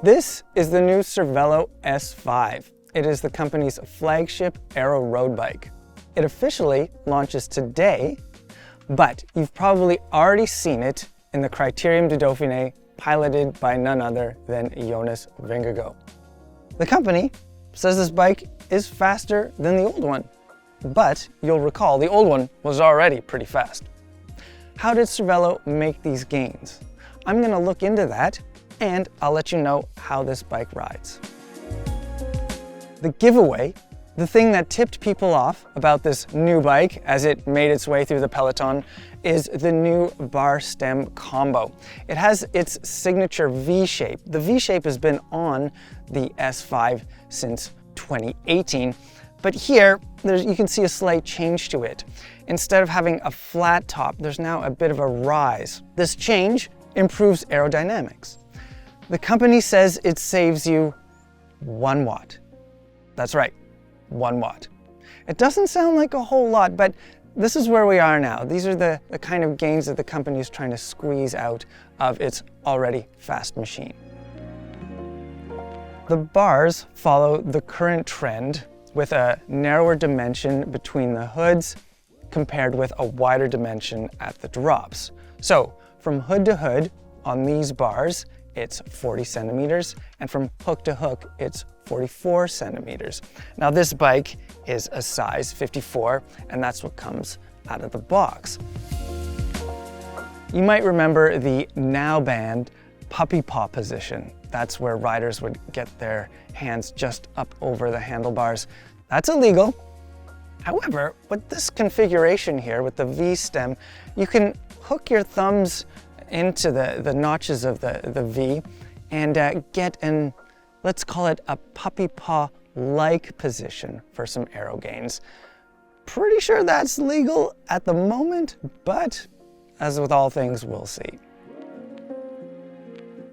This is the new Cervélo S5. It is the company's flagship aero road bike. It officially launches today, but you've probably already seen it in the Critérium du Dauphiné, piloted by none other than Jonas Vingegaard. The company says this bike is faster than the old one, but you'll recall the old one was already pretty fast. How did Cervélo make these gains? I'm going to look into that, and I'll let you know how this bike rides. The giveaway, the thing that tipped people off about this new bike as it made its way through the peloton, is the new bar stem combo. It has its signature V shape. The V shape has been on the S5 since 2018, but here you can see a slight change to it. Instead of having a flat top, there's now a bit of a rise. This change improves aerodynamics. The company says it saves you 1 watt. That's right, 1 watt. It doesn't sound like a whole lot, but this is where we are now. These are the kind of gains that the company is trying to squeeze out of its already fast machine. The bars follow the current trend with a narrower dimension between the hoods compared with a wider dimension at the drops. So from hood to hood on these bars, it's 40 centimeters, and from hook to hook, it's 44 centimeters. Now this bike is a size 54, and that's what comes out of the box. You might remember the now banned puppy paw position. That's where riders would get their hands just up over the handlebars. That's illegal. However, with this configuration here with the V stem, you can hook your thumbs into the notches of the V and get an, let's call it a puppy paw-like position for some aero gains. Pretty sure that's legal at the moment, but as with all things, we'll see.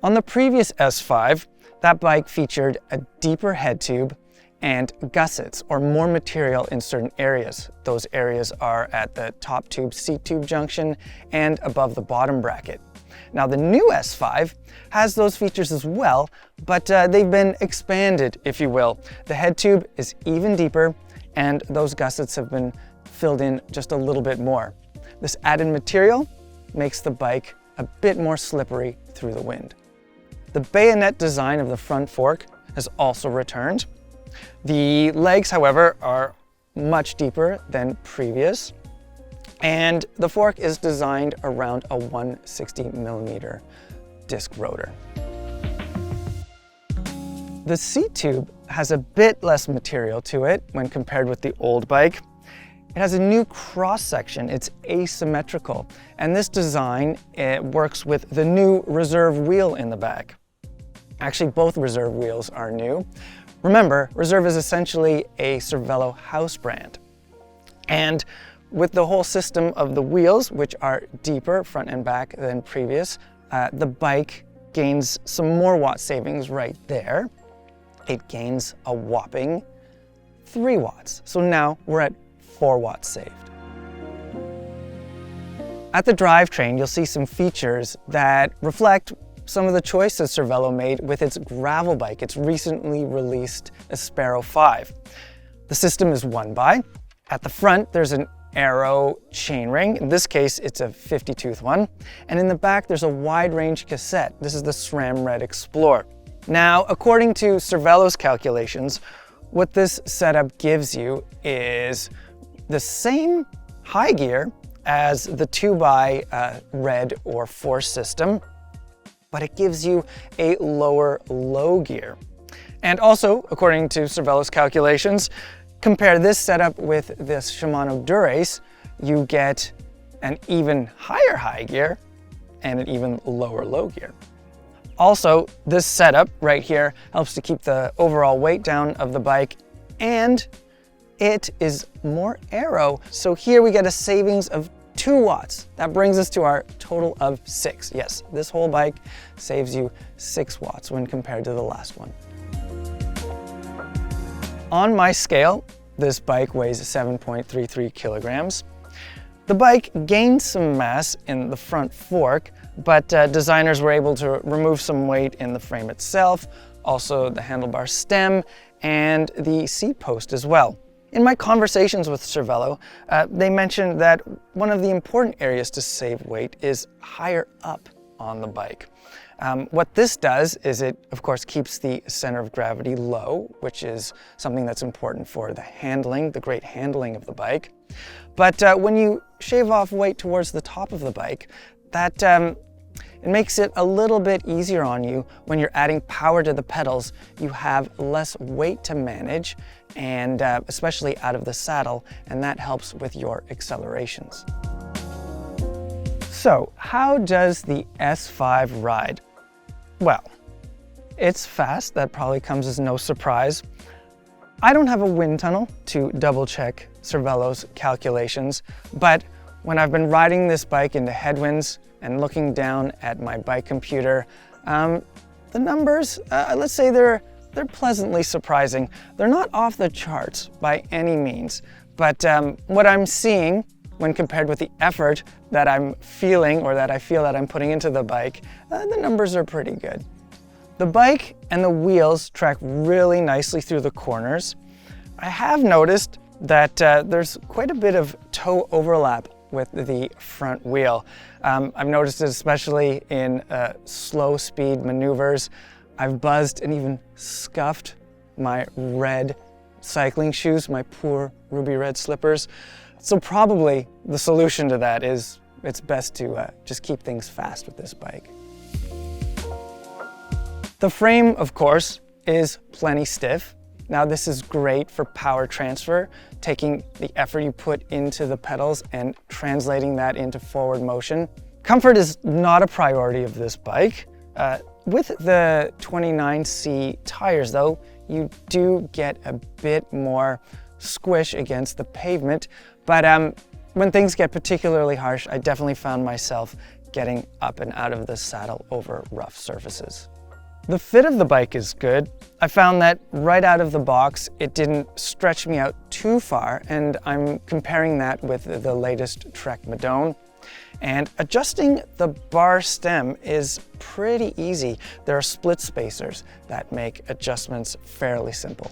On the previous S5, that bike featured a deeper head tube and gussets, or more material in certain areas. Those areas are at the top tube, seat tube junction, and above the bottom bracket. Now the new S5 has those features as well, but they've been expanded, if you will. The head tube is even deeper, and those gussets have been filled in just a little bit more. This added material makes the bike a bit more slippery through the wind. The bayonet design of the front fork has also returned. The legs, however, are much deeper than previous, and the fork is designed around a 160mm disc rotor. The seat tube has a bit less material to it when compared with the old bike. It has a new cross section. It's asymmetrical, and this design works with the new reserve wheel in the back. Actually, both reserve wheels are new. Remember, Reserve is essentially a Cervélo house brand. And with the whole system of the wheels, which are deeper front and back than previous, the bike gains some more watt savings right there. It gains a whopping 3 watts. So now we're at 4 watts saved. At the drivetrain, you'll see some features that reflect some of the choices Cervélo made with its gravel bike, its recently released Aero 5. The system is 1x. At the front, there's an aero chainring. In this case, it's a 50-tooth one. And in the back, there's a wide-range cassette. This is the SRAM Red Explorer. Now, according to Cervélo's calculations, what this setup gives you is the same high gear as the 2x Red or Force system, but it gives you a lower low gear. And also, according to Cervélo's calculations, compare this setup with this Shimano Dura-Ace, you get an even higher high gear and an even lower low gear. Also, this setup right here helps to keep the overall weight down of the bike, and it is more aero. So here we get a savings of 2 watts. That brings us to our total of 6. Yes, this whole bike saves you 6 watts when compared to the last one. On my scale, this bike weighs 7.33 kilograms. The bike gains some mass in the front fork, but designers were able to remove some weight in the frame itself, also the handlebar stem, and the seat post as well. In my conversations with Cervélo, they mentioned that one of the important areas to save weight is higher up on the bike. What this does is it, of course, keeps the center of gravity low, which is something that's important for the handling, the great handling of the bike. But when you shave off weight towards the top of the bike, that it makes it a little bit easier on you when you're adding power to the pedals. You have less weight to manage, and especially out of the saddle, and that helps with your accelerations. So, how does the S5 ride? Well, it's fast. That probably comes as no surprise. I don't have a wind tunnel to double check Cervélo's calculations, but when I've been riding this bike into headwinds and looking down at my bike computer, the numbers, let's say they're pleasantly surprising. They're not off the charts by any means, but what I'm seeing when compared with the effort that I'm feeling, or that I feel that I'm putting into the bike, the numbers are pretty good. The bike and the wheels track really nicely through the corners. I have noticed that there's quite a bit of toe overlap with the front wheel. I've noticed it especially in slow speed maneuvers. I've buzzed and even scuffed my red cycling shoes, my poor ruby red slippers. So probably the solution to that is it's best to just keep things fast with this bike. The frame, of course, is plenty stiff. Now this is great for power transfer, taking the effort you put into the pedals and translating that into forward motion. Comfort is not a priority of this bike. With the 29C tires though, you do get a bit more squish against the pavement, but when things get particularly harsh, I definitely found myself getting up and out of the saddle over rough surfaces. The fit of the bike is good. I found that right out of the box, it didn't stretch me out too far, and I'm comparing that with the latest Trek Madone. And adjusting the bar stem is pretty easy. There are split spacers that make adjustments fairly simple.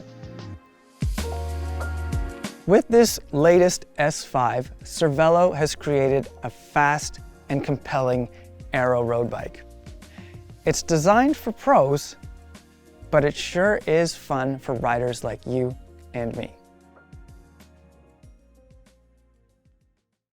With this latest S5, Cervélo has created a fast and compelling aero road bike. It's designed for pros, but it sure is fun for riders like you and me.